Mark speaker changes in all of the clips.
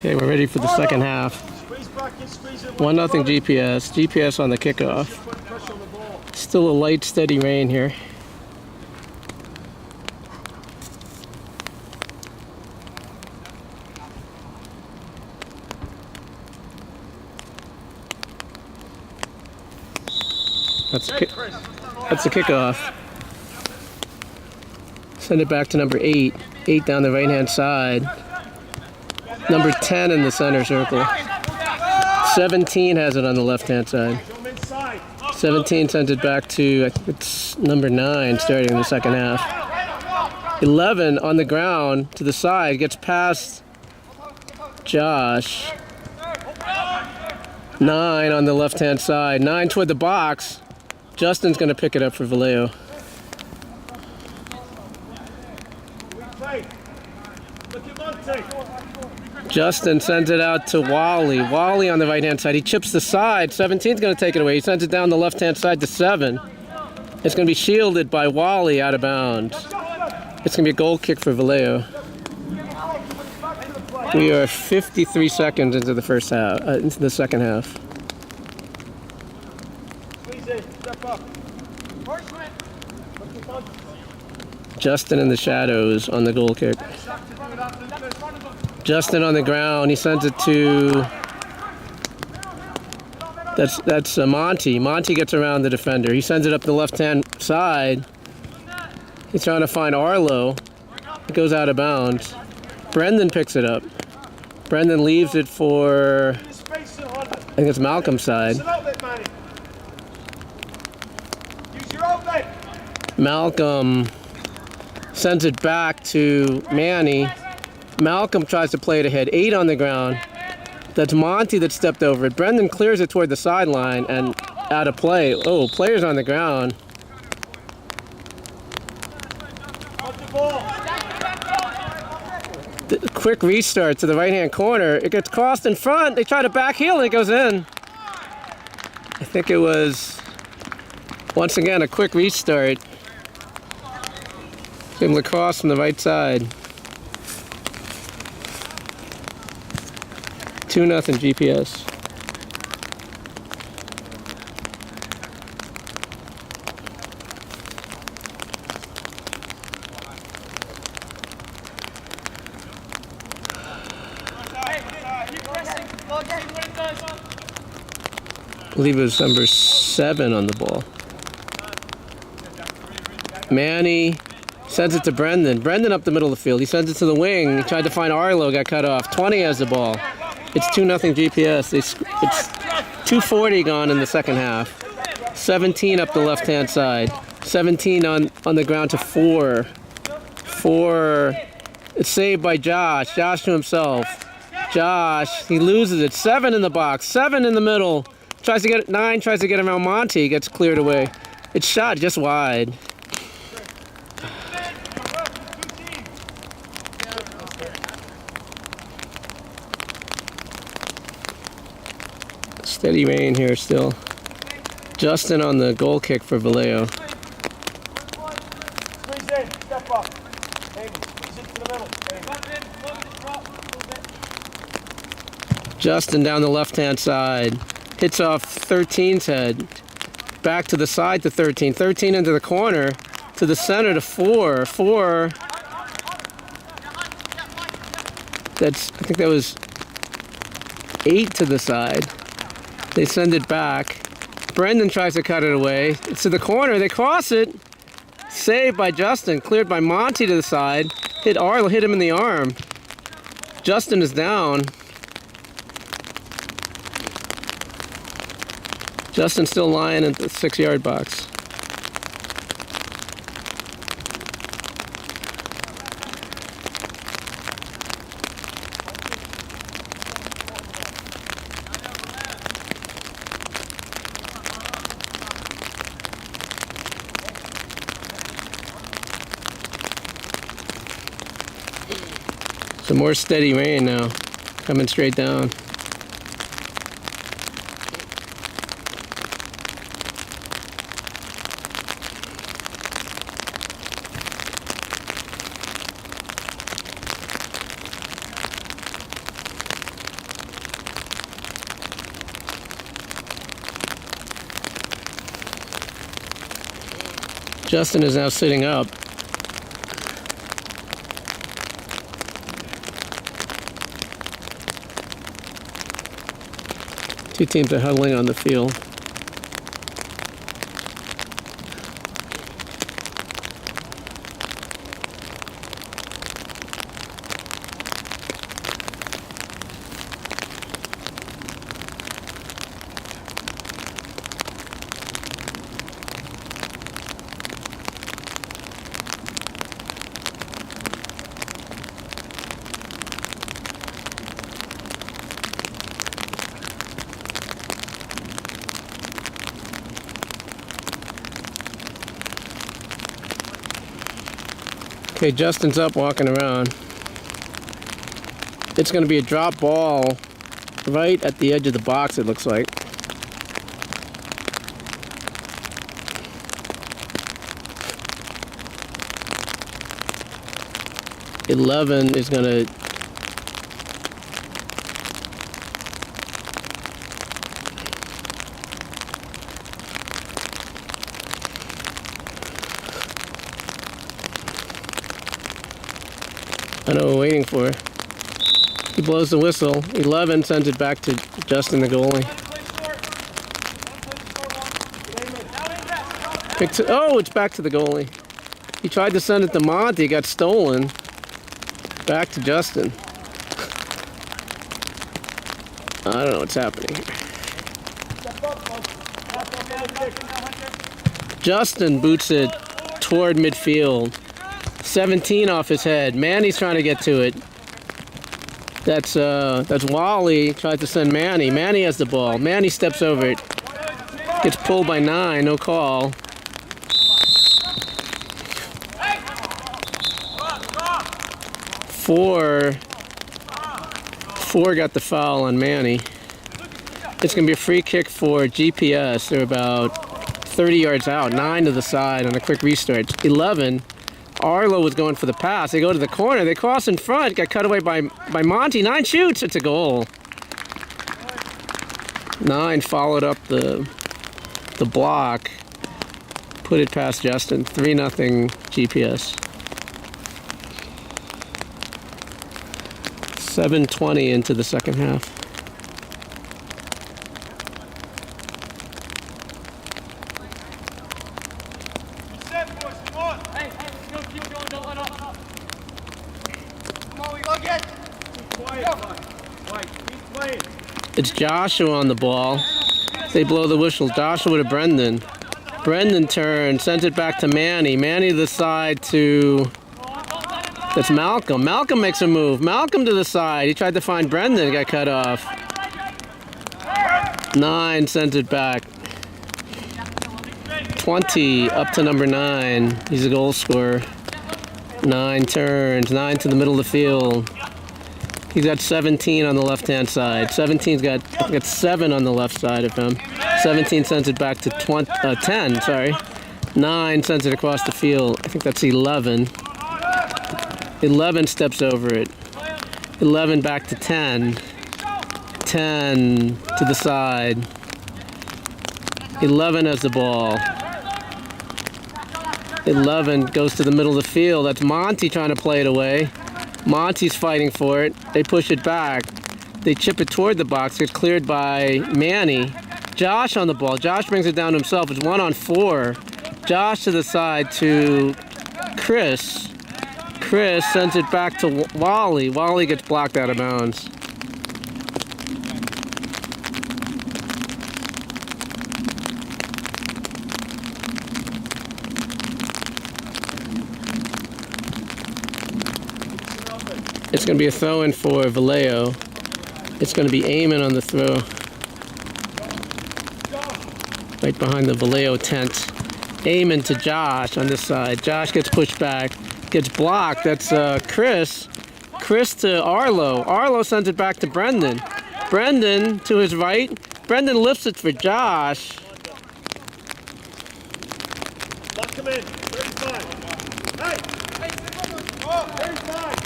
Speaker 1: Okay, we're ready for the second half. 1-0 GPS. GPS on the kickoff. Still a light, steady rain here. That's the kickoff. Send it back to number 8. 8 down the right-hand side. Number 10 in the center circle. 17 has it on the left-hand side. 17 sends it back to, I think it's number 9 starting in the second half. 11 on the ground to the side, gets past Josh. 9 on the left-hand side. 9 toward the box. Justin's going to pick it up for Valeo. Justin sends it out to Wally. Wally on the right-hand side. He chips the side. 17's going to take it away. He sends it down the left-hand side to 7. It's going to be shielded by Wally out of bounds. It's going to be a goal kick for Valeo. We are 53 seconds into the first half, into the second half. Justin in the shadows on the goal kick. Justin on the ground. He sends it to. That's Monty. Monty gets around the defender. He sends it up the left-hand side. He's trying to find Arlo. It goes out of bounds. Brendan picks it up. Brendan leaves it for. I think it's Malcolm's side. Malcolm sends it back to Manny. Malcolm tries to play it ahead. 8 on the ground. That's Monty that stepped over it. Brendan clears it toward the sideline and out of play. Oh, players on the ground. The quick restart to the right-hand corner. It gets crossed in front. They try to back heel and it goes in. I think it was, once again, a quick restart. Jim Lacrosse from the right side. 2-0 GPS. I believe it was number 7 on the ball. Manny sends it to Brendan. Brendan up the middle of the field. He sends it to the wing. He tried to find Arlo, got cut off. 20 has the ball. It's 2-0 GPS. It's 2:40 gone in the second half. 17 up the left-hand side. 17 on the ground to 4. 4. It's saved by Josh. Josh to himself. Josh, he loses it. 7 in the box. 7 in the middle. Tries to get 9. Tries to get around Monty. Gets cleared away. It's shot just wide. Steady rain here still. Justin on the goal kick for Valeo. Justin down the left-hand side. Hits off 13's head. Back to the side to 13. 13 into the corner. To the center to 4. 4. I think that was 8 to the side. They send it back. Brendan tries to cut it away. It's to the corner. They cross it. Saved by Justin. Cleared by Monty to the side. Hit Arlo. Hit him in the arm. Justin is down. Justin's still lying at the 6-yard box. Some more steady rain now, coming straight down. Justin is now sitting up. Two teams are huddling on the field. Okay, Justin's up walking around. It's going to be a drop ball right at the edge of the box, it looks like. "11" is going to I know what we're waiting for. He blows the whistle. 11 sends it back to Justin, the goalie. Oh, it's back to the goalie. He tried to send it to Monty, got stolen. Back to Justin. I don't know what's happening here. Justin boots it toward midfield. 17 off his head. Manny's trying to get to it. That's Wally tried to send Manny. Manny has the ball. Manny steps over it. Gets pulled by 9, no call. Four got the foul on Manny. It's going to be a free kick for GPS. They're about 30 yards out. 9 to the side on a quick restart. 11. Arlo was going for the pass. They go to the corner. They cross in front. Got cut away by Monty. 9 shoots. It's a goal. 9 followed up the block. Put it past Justin. 3-0 GPS. 7:20 into the second half. It's Joshua on the ball. They blow the whistle. Joshua to Brendan. Brendan turns, sends it back to Manny. Manny to the side to... That's Malcolm. Malcolm makes a move. Malcolm to the side. He tried to find Brendan, got cut off. 9 sends it back. 20 up to number 9. He's a goal scorer. 9 turns. 9 to the middle of the field. He's got 17 on the left-hand side. 17's got 7 on the left side of him. 17 sends it back to 10, sorry. 9 sends it across the field. I think that's 11. 11 steps over it. 11 back to 10. 10 to the side. 11 has the ball. 11 goes to the middle of the field. That's Monty trying to play it away. Monty's fighting for it. They push it back. They chip it toward the box. It's cleared by Manny. Josh on the ball. Josh brings it down to himself. It's 1-on-4. Josh to the side to Chris. Chris sends it back to Wally. Wally gets blocked out of bounds. It's going to be a throw-in for Valeo. It's going to be Eamon on the throw. Right behind the Valeo tent. Eamon to Josh on this side. Josh gets pushed back. Gets blocked. That's Chris. Chris to Arlo. Arlo sends it back to Brendan. Brendan to his right. Brendan lifts it for Josh.
Speaker 2: Lock him in. 35. Hey! 35!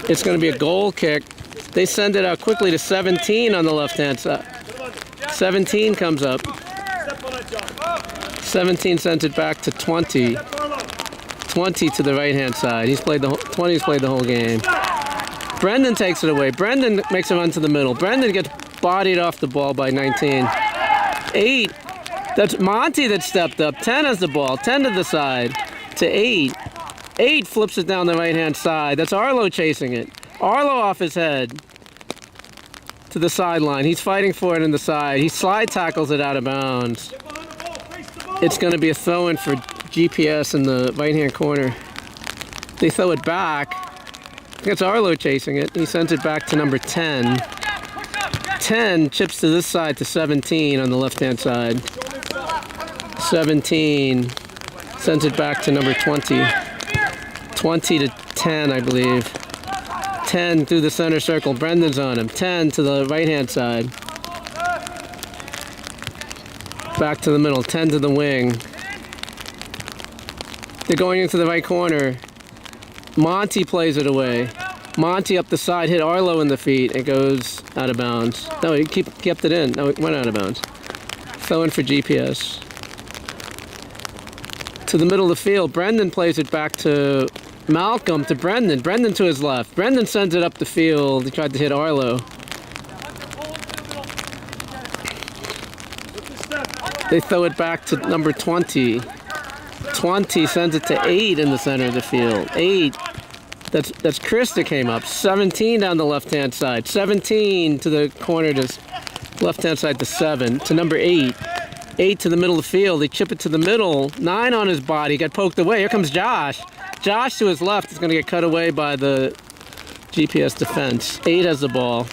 Speaker 1: It's going to be a goal kick. They send it out quickly to 17 on the left-hand side. 17 comes up. 17 sends it back to 20. 20 to the right-hand side. 20's played the whole game. Brendan takes it away. Brendan makes a run to the middle. Brendan gets bodied off the ball by 19. 8. That's Monty that stepped up. 10 has the ball. 10 to the side. To 8. 8 flips it down the right-hand side. That's Arlo chasing it. Arlo off his head. To the sideline. He's fighting for it in the side. He slide tackles it out of bounds. It's going to be a throw-in for GPS in the right-hand corner. They throw it back. It's Arlo chasing it. He sends it back to number 10. 10 chips to this side to 17 on the left-hand side. 17 sends it back to number 20. 20 to 10, I believe. 10 through the center circle. Brendan's on him. 10 to the right-hand side. Back to the middle. 10 to the wing. They're going into the right corner. Monty plays it away. Monty up the side, hit Arlo in the feet. It goes out of bounds. No, he kept it in. No, it went out of bounds. Throw in for GPS. To the middle of the field. Brendan plays it back to Malcolm, to Brendan. Brendan to his left. Brendan sends it up the field. He tried to hit Arlo. They throw it back to number 20. 20 sends it to 8 in the center of the field. 8. That's Chris that came up. 17 down the left-hand side. 17 to the corner to left-hand side to 7. To number 8. 8 to the middle of the field. They chip it to the middle. 9 on his body. Got poked away. Here comes Josh. Josh to his left is going to get cut away by the GPS defense. 8 has the ball.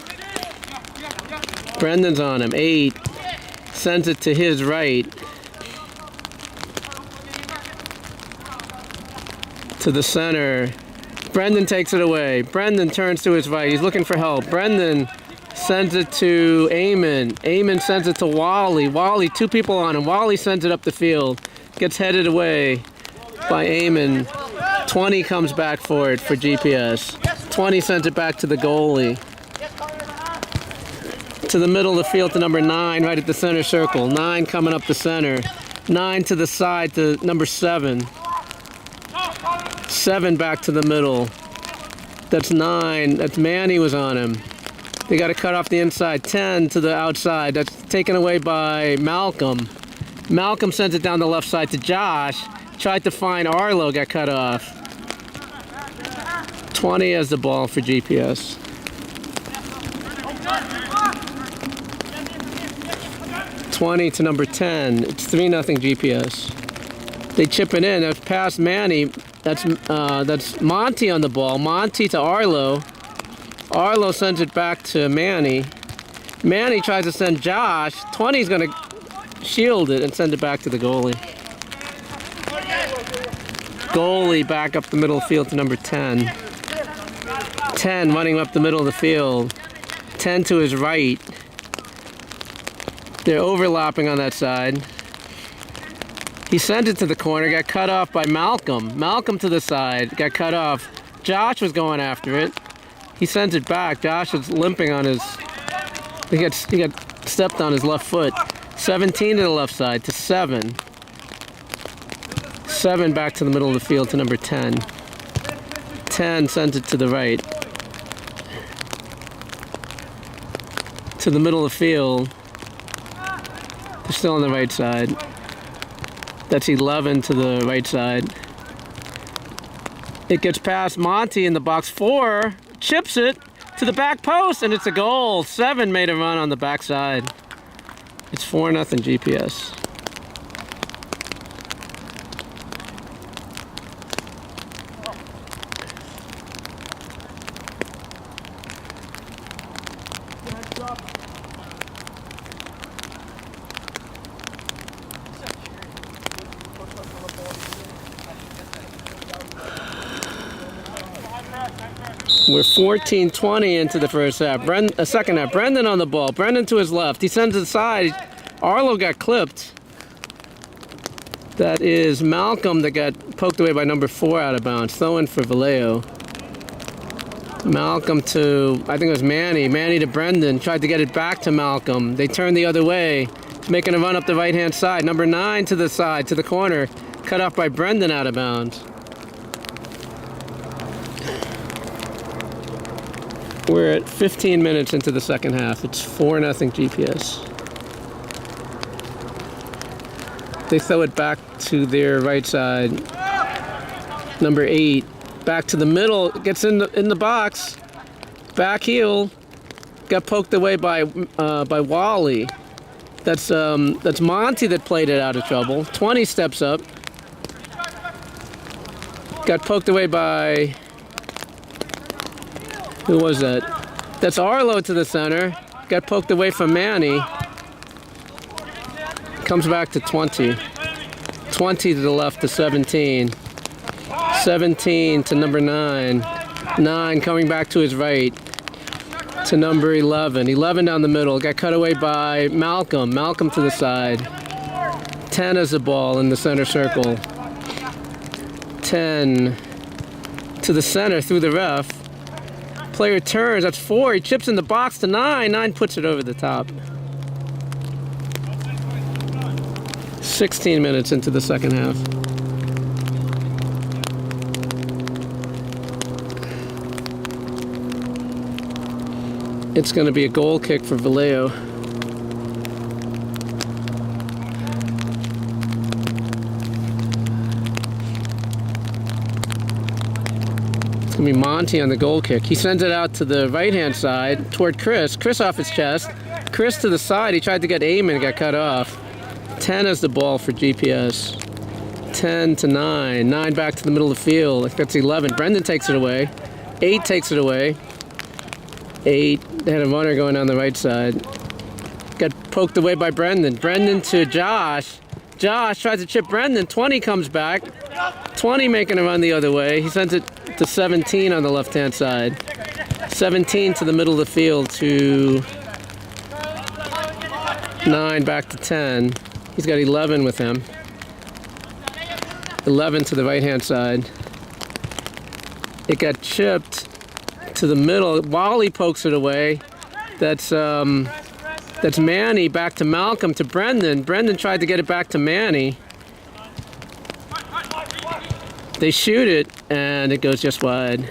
Speaker 1: Brendan's on him. 8 sends it to his right. To the center. Brendan takes it away. Brendan turns to his right. He's looking for help. Brendan sends it to Eamon. Eamon sends it to Wally. Wally, 2 people on him. Wally sends it up the field. Gets headed away by Eamon. 20 comes back for it for GPS. 20 sends it back to the goalie. To the middle of the field to number 9, right at the center circle. 9 coming up the center. 9 to the side to number 7. 7 back to the middle. That's 9. That's Manny was on him. They got to cut off the inside. 10 to the outside. That's taken away by Malcolm. Malcolm sends it down the left side to Josh. Tried to find Arlo, got cut off. 20 has the ball for GPS. $20 to number 10. It's 3-0 GPS. They chip it in. That's past Manny. That's Monty on the ball. Monty to Arlo. Arlo sends it back to Manny. Manny tries to send Josh. 20's going to shield it and send it back to the goalie. Goalie back up the middle of the field to number 10. 10 running up the middle of the field. 10 to his right. They're overlapping on that side. He sent it to the corner, got cut off by Malcolm. Malcolm to the side, got cut off. Josh was going after it. He sends it back. Josh is limping on his... He got stepped on his left foot. 17 to the left side to 7. 7 back to the middle of the field to number 10. 10 sends it to the right. To the middle of the field. They're still on the right side. That's 11 to the right side. It gets past Monty in the box 4. Chips it to the back post, and it's a goal. 7 made a run on the back side. It's 4-0 GPS. We're 14-20 into the first half. Second half. Brendan on the ball. Brendan to his left. He sends it aside. Arlo got clipped. That is Malcolm that got poked away by number 4 out of bounds. Throw in for Valeo. Malcolm to, I think it was Manny. Manny to Brendan. Tried to get it back to Malcolm. They turned the other way. making a run up the right-hand side. Number 9 to the side, to the corner. Cut off by Brendan out of bounds. We're at 15 minutes into the second half. It's 4-0 GPS. They throw it back to their right side. Number 8, back to the middle, gets in the box. Back heel, got poked away by Wally. That's Monty that played it out of trouble. 20 steps up. Got poked away by, who was that? That's Arlo to the center. Got poked away from Manny. Comes back to 20. 20 to the left to 17. 17 to number 9. 9 coming back to his right to number 11. 11 down the middle. Got cut away by Malcolm. Malcolm to the side. 10 as the ball in the center circle. 10 to the center through the ref. Player turns. That's 4. He chips in the box to 9. 9 puts it over the top. 16 minutes into the second half. It's going to be a goal kick for Valeo. It's going to be Monty on the goal kick. He sends it out to the right-hand side toward Chris. Chris off his chest. Chris to the side. He tried to get Eamon and got cut off. 10 is the ball for GPS. 10 to 9. 9 back to the middle of the field. That's 11. Brendan takes it away. 8 takes it away. 8. They had a runner going down the right side. Got poked away by Brendan. Brendan to Josh. Josh tries to chip Brendan. 20 comes back. 20 making a run the other way. He sends it to 17 on the left-hand side. 17 to the middle of the field to 9 back to 10. He's got 11 with him. 11 to the right-hand side. It got chipped to the middle. Wally pokes it away. That's Manny back to Malcolm to Brendan. Brendan tried to get it back to Manny. They shoot it, and it goes just wide.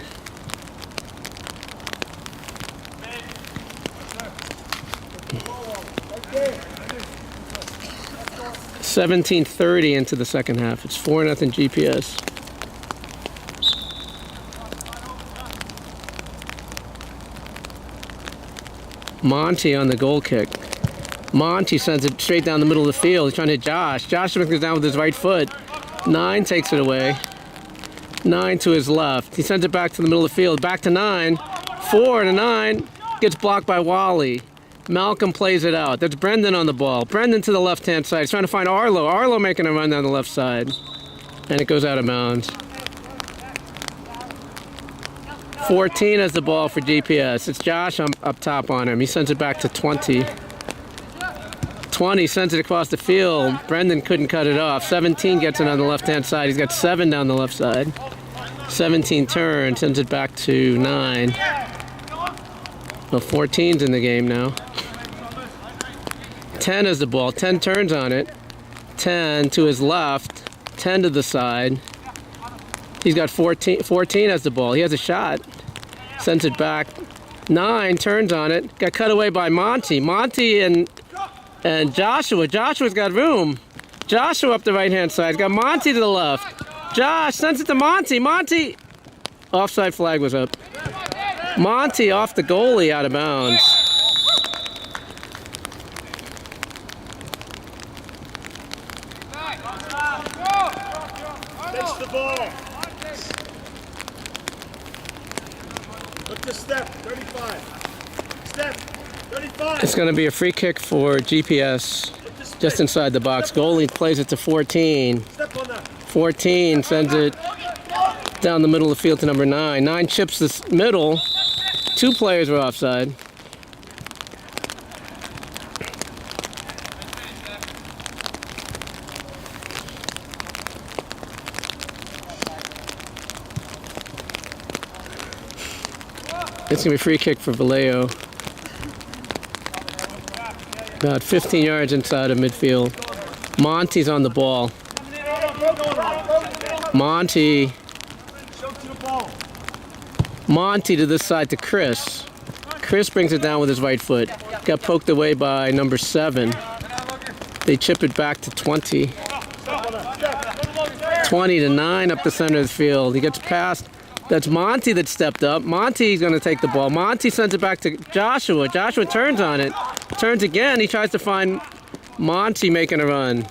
Speaker 1: $17:30 into the second half. It's 4-0 GPS. Monty on the goal kick. Monty sends it straight down the middle of the field. He's trying to hit Josh. Josh goes down with his right foot. 9 takes it away. 9 to his left. He sends it back to the middle of the field. Back to 9. 4 to 9. Gets blocked by Wally. Malcolm plays it out. That's Brendan on the ball. Brendan to the left-hand side. He's trying to find Arlo. Arlo making a run down the left side. And it goes out of bounds. 14 has the ball for GPS. It's Josh up top on him. He sends it back to 20. 20 sends it across the field. Brendan couldn't cut it off. 17 gets it on the left-hand side. He's got 7 down the left side. 17 turns, sends it back to 9. Well, 14's in the game now. 10 has the ball. 10 turns on it. 10 to his left. 10 to the side. He's got 14. 14 has the ball. He has a shot. Sends it back. 9 turns on it. Got cut away by Monty. Monty and Joshua. Joshua's got room. Joshua up the right-hand side. He's got Monty to the left. Josh sends it to Monty. Monty. Offside flag was up. Monty off the goalie out of bounds.
Speaker 2: Takes the ball. Look to step, 35. Step, 35.
Speaker 1: It's going to be a free kick for GPS just inside the box. Goalie plays it to 14. 14 sends it down the middle of the field to number 9. 9 chips this middle. 2 players were offside. It's going to be a free kick for Valeo. About 15 yards inside of midfield. Monty's on the ball. Monty to this side to Chris. Chris brings it down with his right foot. Got poked away by number 7. They chip it back to 20. 20 to 9 up the center of the field. He gets past. That's Monty that stepped up. Monty's going to take the ball. Monty sends it back to Joshua. Joshua turns on it. Turns again. He tries to find Monty making a run.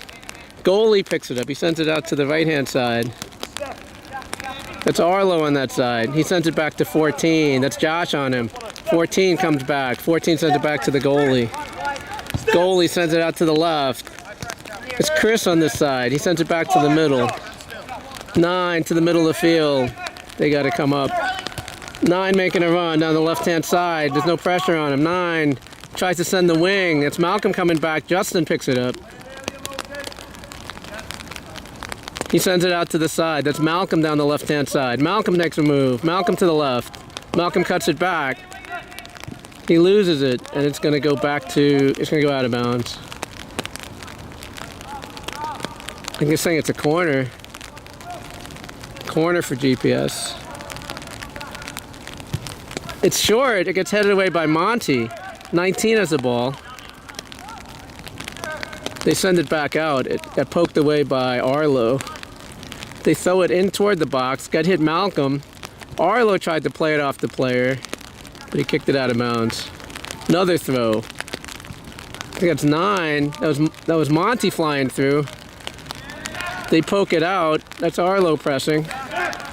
Speaker 1: Goalie picks it up. He sends it out to the right-hand side. That's Arlo on that side. He sends it back to 14. That's Josh on him. 14 comes back. 14 sends it back to the goalie. Goalie sends it out to the left. It's Chris on this side. He sends it back to the middle. 9 to the middle of the field. They got to come up. 9 making a run down the left-hand side. There's no pressure on him. 9 tries to send the wing. It's Malcolm coming back. Justin picks it up. He sends it out to the side. That's Malcolm down the left-hand side. Malcolm makes a move. Malcolm to the left. Malcolm cuts it back. He loses it, and it's going to go back to, it's going to go out of bounds. I think it's saying it's a corner. Corner for GPS. It's short. It gets headed away by Monty. 19 has the ball. They send it back out. It got poked away by Arlo. They throw it in toward the box. Got hit Malcolm. Arlo tried to play it off the player, but he kicked it out of bounds. Another throw. I think that's 9. That was Monty flying through. They poke it out. That's Arlo pressing.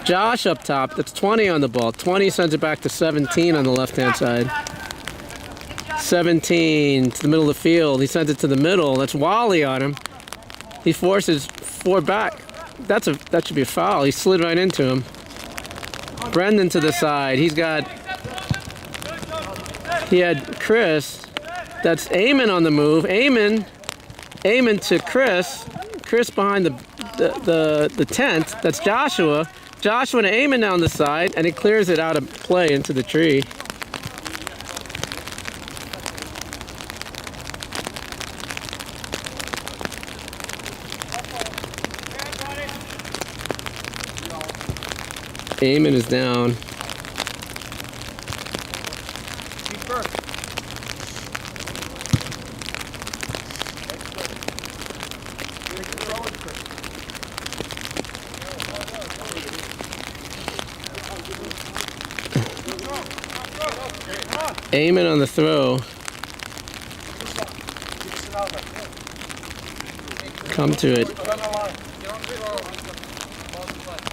Speaker 1: Josh up top. That's 20 on the ball. 20 sends it back to 17 on the left-hand side. 17 to the middle of the field. He sends it to the middle. That's Wally on him. He forces 4 back. That should be a foul. He slid right into him. Brendan to the side. He had Chris. That's Eamon on the move. Eamon to Chris. Chris behind the tent. That's Joshua. Joshua to Eamon down the side, and he clears it out of play into the tree. Eamon is down. Eamon on the throw. Come to it.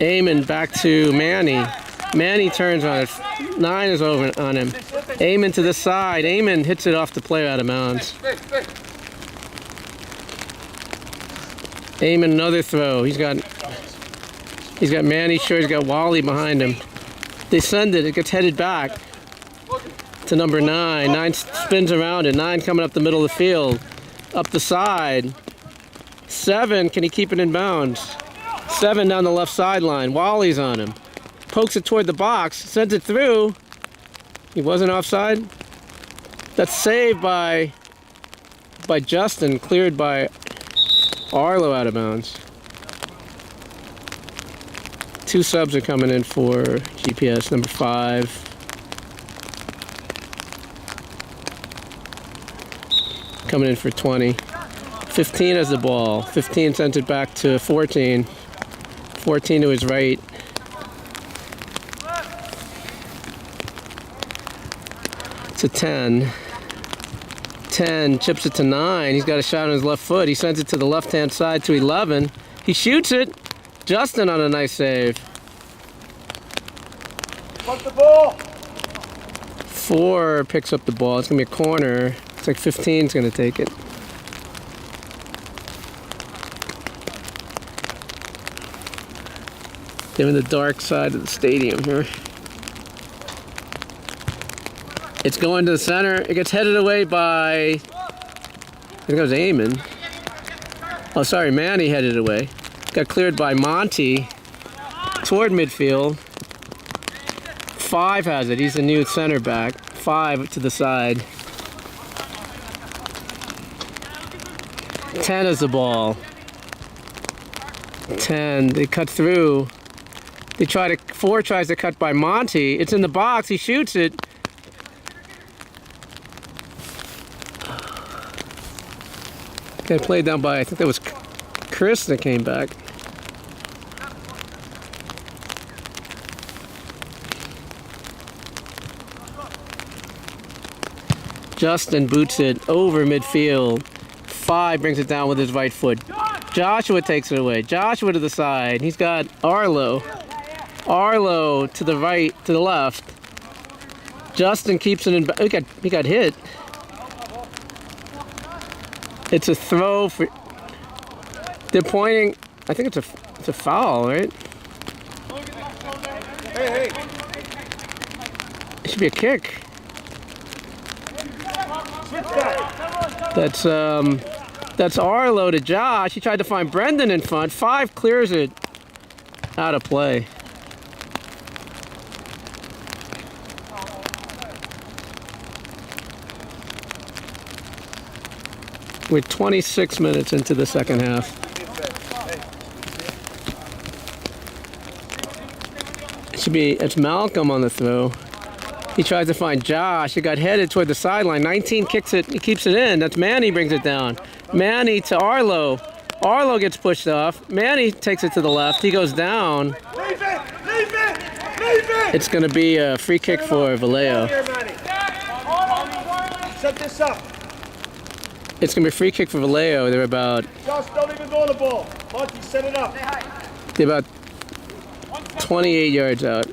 Speaker 1: Eamon back to Manny. Manny turns on it. 9 is over on him. Eamon to the side. Eamon hits it off the play out of bounds. Eamon another throw. He's got Manny sure. He's got Wally behind him. They send it. It gets headed back to number 9. 9 spins around it. 9 coming up the middle of the field. Up the side. 7, can he keep it in bounds? 7 down the left sideline. Wally's on him. Pokes it toward the box. Sends it through. He wasn't offside. That's saved by Justin. Cleared by Arlo out of bounds. 2 subs are coming in for GPS. Number 5. Coming in for 20. 15 has the ball. 15 sends it back to 14. 14 to his right. To 10. 10 chips it to 9. He's got a shot on his left foot. He sends it to the left-hand side to 11. He shoots it. Justin on a nice save.
Speaker 2: Punt the ball.
Speaker 1: 4 picks up the ball. It's going to be a corner. It's like 15's going to take it. Given the dark side of the stadium here. It's going to the center. It gets headed away by, I think it was Eamon. Oh, sorry, Manny headed away. Got cleared by Monty toward midfield. 5 has it. He's the new center back. 5 to the side. 10 is the ball. 10. They cut through. They try to. 4 tries to cut by Monty. It's in the box. He shoots it. They played down by. I think that was Chris that came back. Justin boots it over midfield. 5 brings it down with his right foot. Joshua takes it away. Joshua to the side. He's got Arlo. Arlo to the right, to the left. Justin keeps it in. He got hit. It's a throw for. They're pointing. I think it's a foul, right?
Speaker 2: Hey.
Speaker 1: It should be a kick. That's Arlo to Josh. He tried to find Brendan in front. 5 clears it out of play. We're 26 minutes into the second half. It's Malcolm on the throw. He tries to find Josh. He got headed toward the sideline. 19 kicks it. He keeps it in. That's Manny brings it down. Manny to Arlo. Arlo gets pushed off. Manny takes it to the left. He goes down.
Speaker 2: Leave it!
Speaker 1: It's going to be a free kick for Valeo.
Speaker 2: Set this up.
Speaker 1: It's going to be a free kick for Valeo. They're about.
Speaker 2: Josh, don't even go on the ball. Monty, set it up.
Speaker 1: They're about 28 yards out.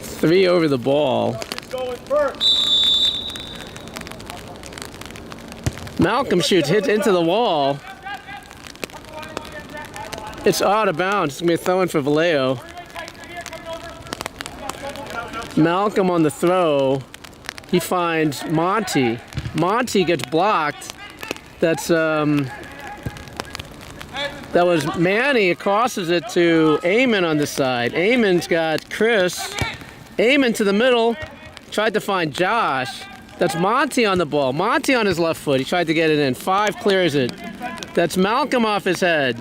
Speaker 1: Three over the ball. Malcolm shoots, hits into the wall. It's out of bounds. It's going to be a throw-in for Valeo. Malcolm on the throw. He finds Monty. Monty gets blocked. That was Manny. It crosses it to Eamon on the side. Eamon's got Chris. Eamon to the middle. Tried to find Josh. That's Monty on the ball. Monty on his left foot. He tried to get it in. 5 clears it. That's Malcolm off his head.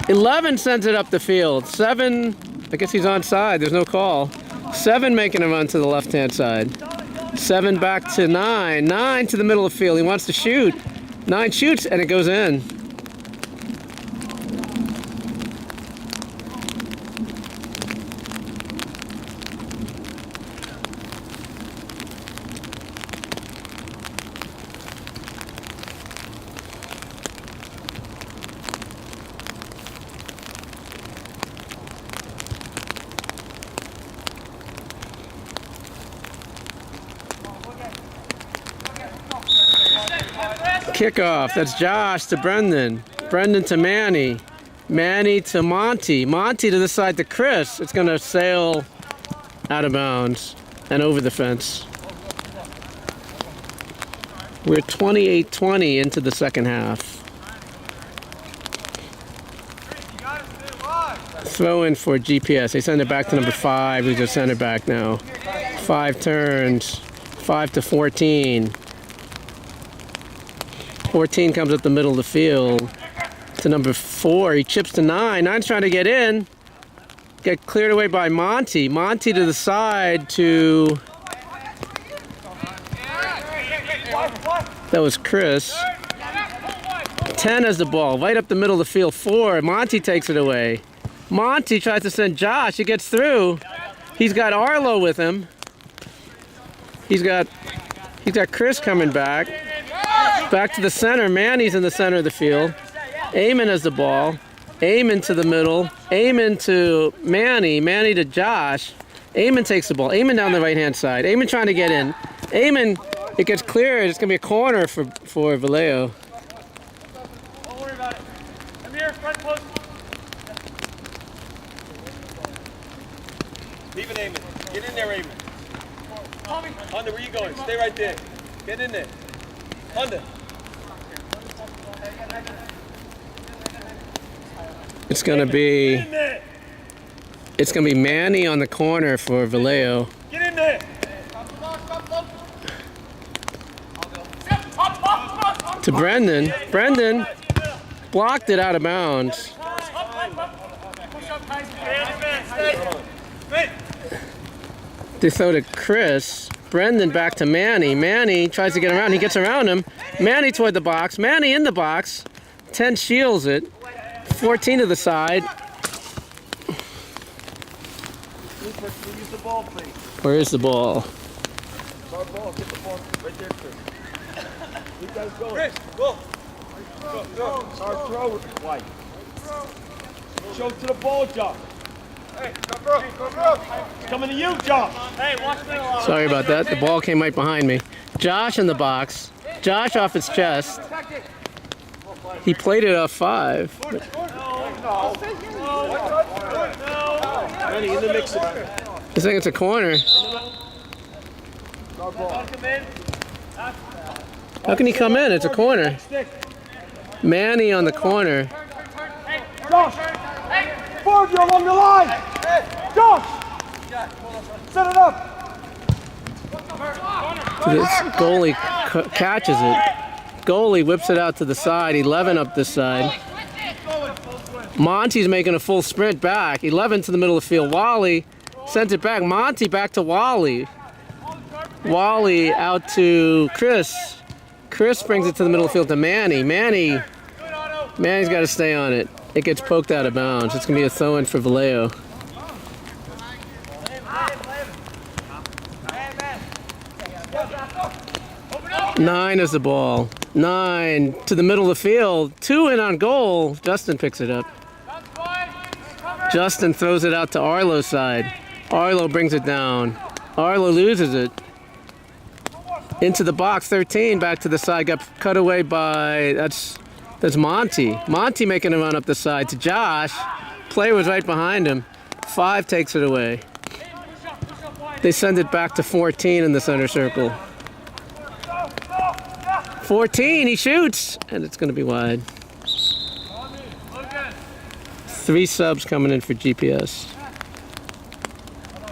Speaker 1: 11 sends it up the field. 7, I guess he's onside. There's no call. 7 making a run to the left-hand side. 7 back to 9. 9 to the middle of the field. He wants to shoot. 9 shoots, and it goes in. Kickoff. That's Josh to Brendan. Brendan to Manny. Manny to Monty. Monty to the side to Chris. It's going to sail out of bounds and over the fence. We're 28-20 into the second half. Throw in for GPS. They send it back to number 5, who's a center back now. 5 turns. 5 to 14. 14 comes up the middle of the field to number 4. He chips to 9. 9's trying to get in. Get cleared away by Monty. Monty to the side to... That was Chris. 10 has the ball. Right up the middle of the field. 4. Monty takes it away. Monty tries to send Josh. He gets through. He's got Arlo with him. He's got Chris coming back. Back to the center. Manny's in the center of the field. Eamon has the ball. Eamon to the middle. Eamon to Manny. Manny to Josh. Eamon takes the ball. Eamon down the right-hand side. Eamon trying to get in. Eamon, it gets cleared. It's going to be a corner for Valeo.
Speaker 2: Don't worry about it. I'm here, front post. Leave it, Eamon. Get in there, Eamon. Honda, where you going? Stay right there. Get in there. Honda.
Speaker 1: It's gonna be Manny on the corner for Valeo.
Speaker 2: Get in there.
Speaker 1: To Brendan. Brendan blocked it out of bounds. They throw to Chris. Brendan back to Manny. Manny tries to get around. He gets around him. Manny toward the box. Manny in the box. 10 shields it. 14 to the side. Where is the ball?
Speaker 2: Get the ball right there, Chris. Keep guys going. Chris, go. Go. Start throw it. White. Show to the ball, Josh. Hey, go, bro. Coming to you, Josh. Hey, watch me.
Speaker 1: Sorry about that. The ball came right behind me. Josh in the box. Josh off his chest. He played it off 5.
Speaker 2: No. Manny, in the mix.
Speaker 1: I think it's a corner. How can he come in? It's a corner. Manny on the corner.
Speaker 2: Josh! Ford, you're along the line! Josh! Set it up!
Speaker 1: This goalie catches it. Goalie whips it out to the side. 11 up this side. Monty's making a full sprint back. 11 to the middle of the field. Wally sends it back. Monty back to Wally. Wally out to Chris. Chris brings it to the middle of the field to Manny. Manny's got to stay on it. It gets poked out of bounds. It's going to be a throw-in for Valeo. Nine is the ball. 9 to the middle of the field. 2 in on goal. Justin picks it up. Justin throws it out to Arlo's side. Arlo brings it down. Arlo loses it. Into the box, 13, back to the side. Got cut away by, that's Monty. Monty making a run up the side to Josh. Player was right behind him. 5 takes it away. They send it back to 14 in the center circle. 14, he shoots, and it's going to be wide. 3 subs coming in for GPS.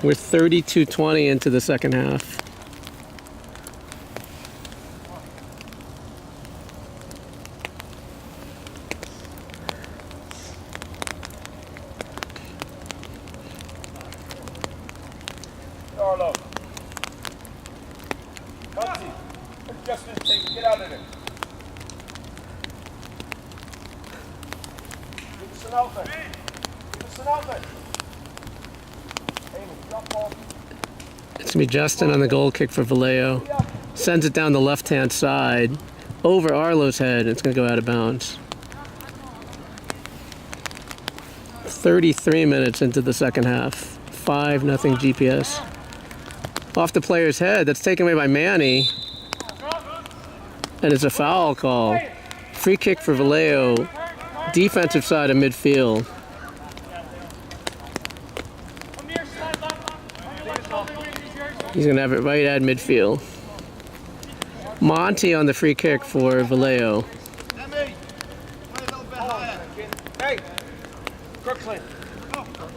Speaker 1: We're 32-20 into the second half.
Speaker 2: Arlo. Monty. Justin, get out of there. Give us an outlet. Give us an outlet. Hey, drop ball.
Speaker 1: It's going to be Justin on the goal kick for Valeo. Sends it down the left-hand side over Arlo's head. It's going to go out of bounds. 33 minutes into the second half. 5-0 GPS. Off the player's head. That's taken away by Manny. And it's a foul call. Free kick for Valeo. Defensive side of midfield. He's going to have it right at midfield. Monty on the free kick for Valeo.
Speaker 2: Hey, Crooklyn.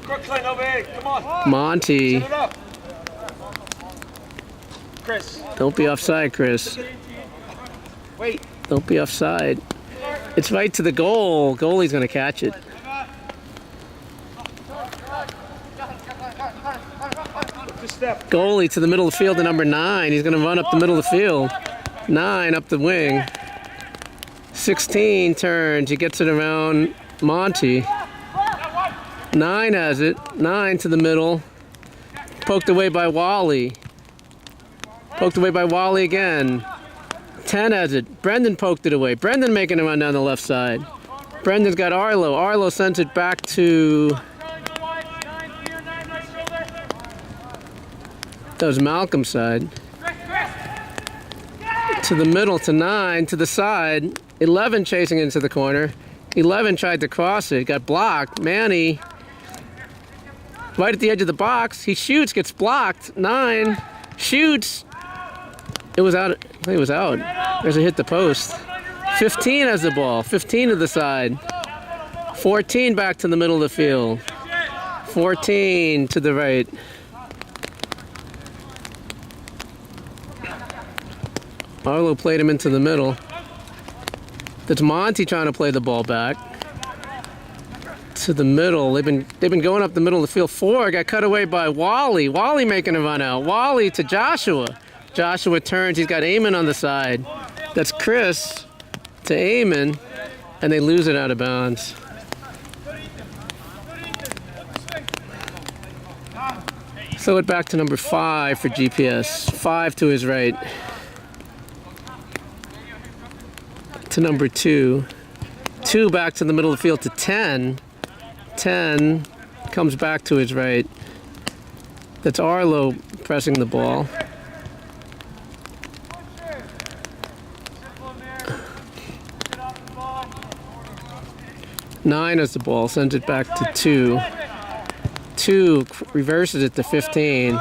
Speaker 2: Crooklyn over here. Come on.
Speaker 1: Monty.
Speaker 2: Set it up. Chris.
Speaker 1: Don't be offside, Chris.
Speaker 2: Wait.
Speaker 1: Don't be offside. It's right to the goal. Goalie's going to catch it.
Speaker 2: Step.
Speaker 1: Goalie to the middle of the field to number 9. He's going to run up the middle of the field. 9 up the wing. 16 turns. He gets it around Monty. 9 has it. 9 to the middle. Poked away by Wally. Poked away by Wally again. 10 has it. Brendan poked it away. Brendan making a run down the left side. Brendan's got Arlo. Arlo sends it back to... That was Malcolm's side. To the middle to 9, to the side. 11 chasing into the corner. 11 tried to cross it, got blocked. Manny, right at the edge of the box. He shoots, gets blocked. 9, shoots. It was out. I think it was out. There's a hit the post. 15 has the ball. 15 to the side. 14 back to the middle of the field. 14 to the right. Arlo played him into the middle. That's Monty trying to play the ball back to the middle. They've been going up the middle of the field. 4 got cut away by Wally. Wally making a run out. Wally to Joshua. Joshua turns. He's got Eamon on the side. That's Chris to Eamon, and they lose it out of bounds. Throw it back to number 5 for GPS. 5 to his right. To number 2. 2 back to the middle of the field to 10. 10 comes back to his right. That's Arlo pressing the ball. Nine has the ball, sends it back to 2. 2 reverses it to 15.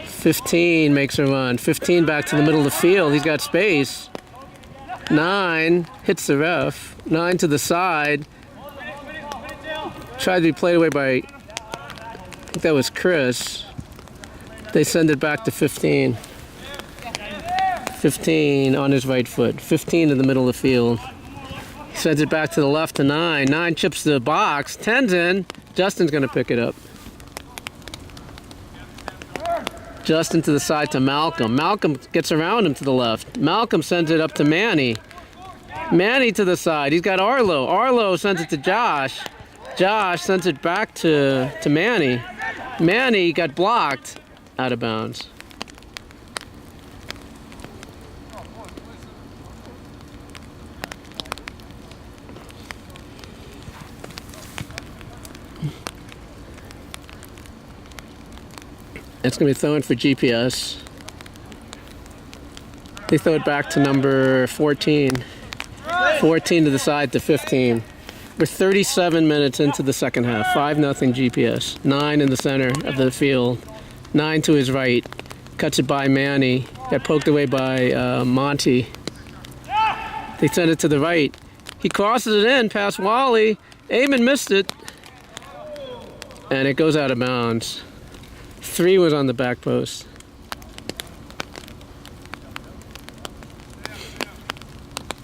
Speaker 1: 15 makes a run. 15 back to the middle of the field. He's got space. 9 hits the ref. 9 to the side. Tried to be played away by, I think that was Chris. They send it back to 15. 15 on his right foot. 15 in the middle of the field. He sends it back to the left to 9. 9 chips the box. 10's in. Justin's going to pick it up. Justin to the side to Malcolm. Malcolm gets around him to the left. Malcolm sends it up to Manny. Manny to the side. He's got Arlo. Arlo sends it to Josh. Josh sends it back to Manny. Manny got blocked out of bounds. It's going to be thrown for GPS. They throw it back to number 14. 14 to the side to 15. We're 37 minutes into the second half. 5-0 GPS. 9 in the center of the field. 9 to his right. Cuts it by Manny. Got poked away by Monty. They send it to the right. He crosses it in past Wally. Eamon missed it. And it goes out of bounds. 3 was on the back post.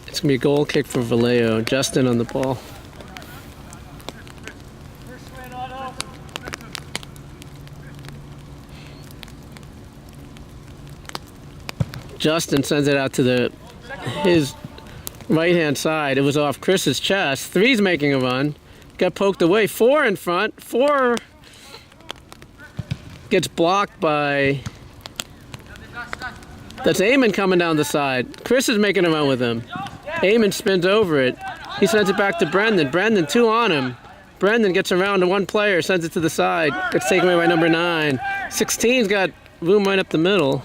Speaker 1: It's going to be a goal kick for Valeo. Justin on the ball. Justin sends it out to his right-hand side. It was off Chris's chest. 3's making a run. Got poked away. 4 in front. 4 gets blocked by... That's Eamon coming down the side. Chris is making a run with him. Eamon spins over it. He sends it back to Brendan. Brendan, 2 on him. Brendan gets around to 1 player, sends it to the side. Gets taken away by number 9. 16's got room right up the middle.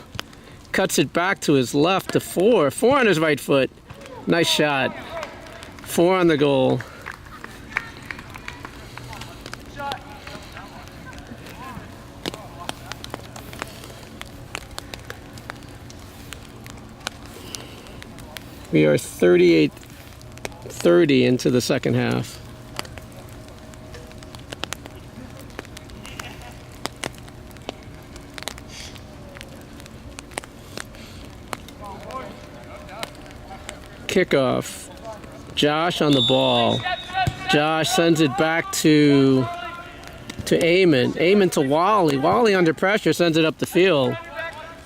Speaker 1: Cuts it back to his left to 4. 4 on his right foot. Nice shot. 4 on the goal. We are 38-30 into the second half. Kickoff. Josh on the ball. Josh sends it back to Eamon. Eamon to Wally. Wally under pressure sends it up the field.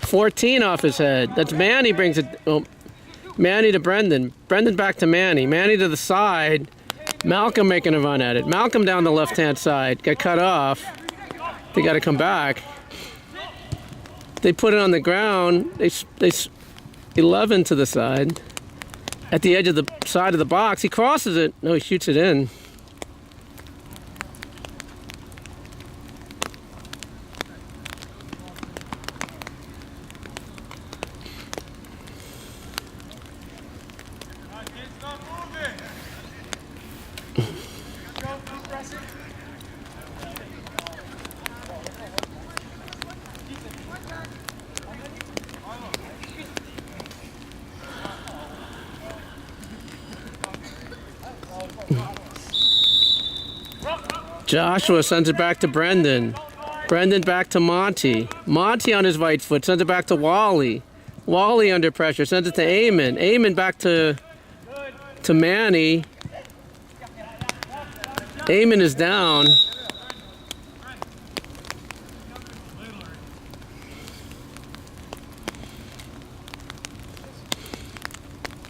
Speaker 1: 14 off his head. That's Manny brings it. Oh, Manny to Brendan. Brendan back to Manny. Manny to the side. Malcolm making a run at it. Malcolm down the left-hand side. Got cut off. They got to come back. They put it on the ground. They 11 to the side. At the edge of the side of the box. He crosses it. No, he shoots it in. Joshua sends it back to Brendan. Brendan back to Monty. Monty on his right foot sends it back to Wally. Wally under pressure sends it to Eamon. Eamon back to Manny. Eamon is down.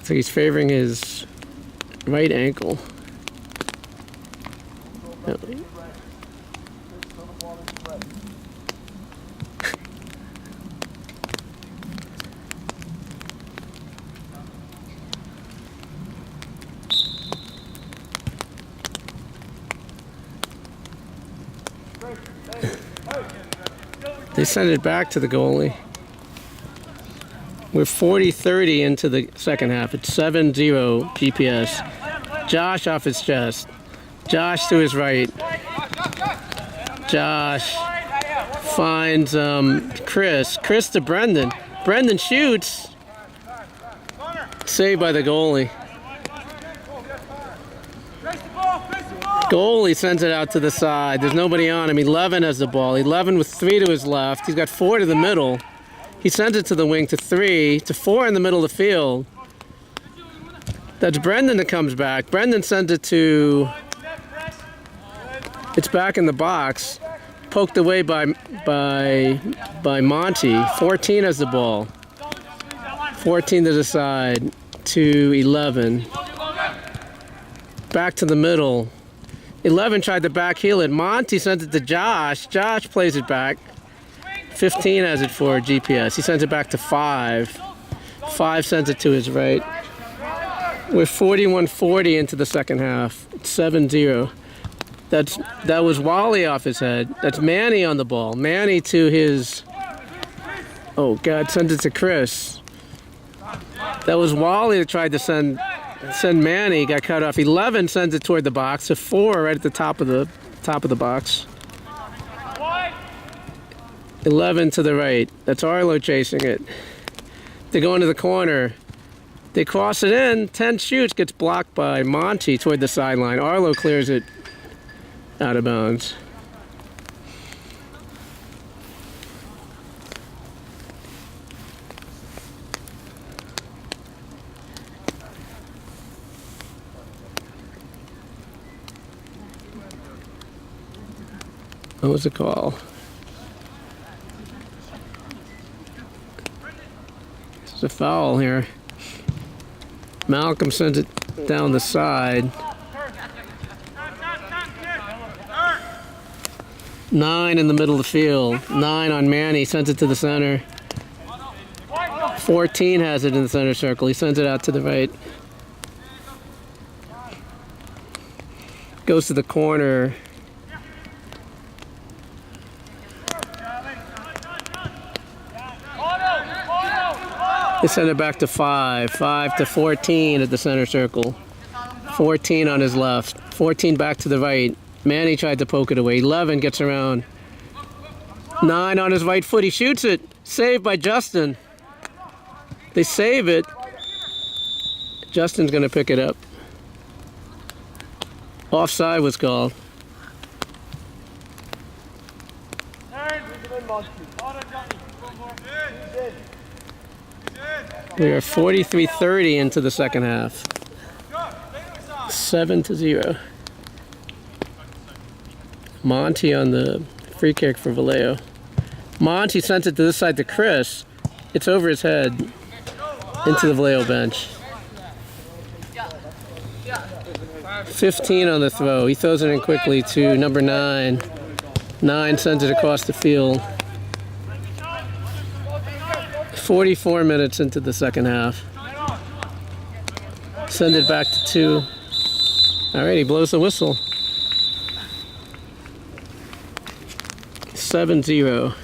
Speaker 1: So he's favoring his right ankle. They send it back to the goalie. We're 40-30 into the second half. It's 7-0 GPS. Josh off his chest. Josh to his right. Josh finds Chris. Chris to Brendan. Brendan shoots. Saved by the goalie. Goalie sends it out to the side. There's nobody on him. 11 has the ball. 11 with 3 to his left. He's got 4 to the middle. He sends it to the wing to 3, to 4 in the middle of the field. That's Brendan that comes back. Brendan sends it to... It's back in the box. Poked away by Monty. 14 has the ball. 14 to the side to 11. Back to the middle. 11 tried to back heel it. Monty sends it to Josh. Josh plays it back. 15 has it for GPS. He sends it back to 5. 5 sends it to his right. We're 41-40 into the second half. It's 7-0. That was Wally off his head. That's Manny on the ball. Manny to his... Oh, God, sends it to Chris. That was Wally that tried to send Manny, got cut off. 11 sends it toward the box. To 4 right at the top of the box. 11 to the right. That's Arlo chasing it. They go into the corner. They cross it in. 10 shoots, gets blocked by Monty toward the sideline. Arlo clears it out of bounds. What was the call? It's a foul here. Malcolm sends it down the side. 9 in the middle of the field. 9 on Manny, sends it to the center. 14 has it in the center circle. He sends it out to the right. Goes to the corner. They send it back to 5. 5 to 14 at the center circle. 14 on his left. 14 back to the right. Manny tried to poke it away. 11 gets around. 9 on his right foot. He shoots it. Saved by Justin. They save it. Justin's going to pick it up. Offside was called. We are 43-30 into the second half. 7-0. Monty on the free kick for Valeo. Monty sends it to this side to Chris. It's over his head into the Valeo bench. 15 on the throw. He throws it in quickly to number 9. 9 sends it across the field. 44 minutes into the second half. Send it back to 2. All right, he blows the whistle. 7-0.